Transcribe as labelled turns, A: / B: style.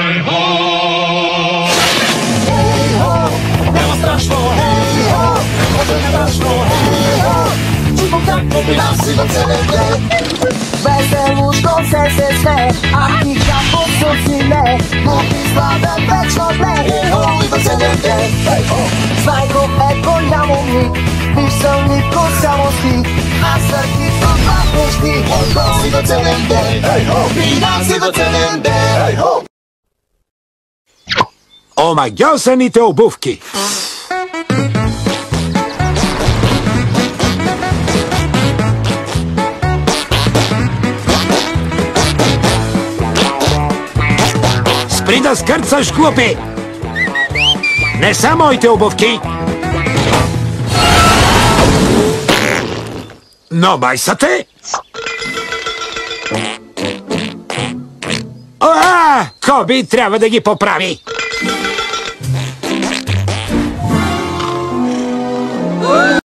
A: Hej-ho, nema strašno, hej-ho, može ne brašno, hej-ho, čukom tako bi nas i do cele dne.
B: Veseluško se sve, a ti kako su si ne, lupi slave večno dne.
A: Hej-ho, i do cele dne, hej-ho.
B: Znajko, eko, jamovnik, nisam niko, samo ti, a srki to papneš ti.
A: Hej-ho, i do cele dne, hej-ho, i nas i do cele dne, hej-ho.
C: Омагьосаните обувки. Спри да скърцаш, глупи! Не са моите обувки! Но май са те! Коби трябва да ги поправи!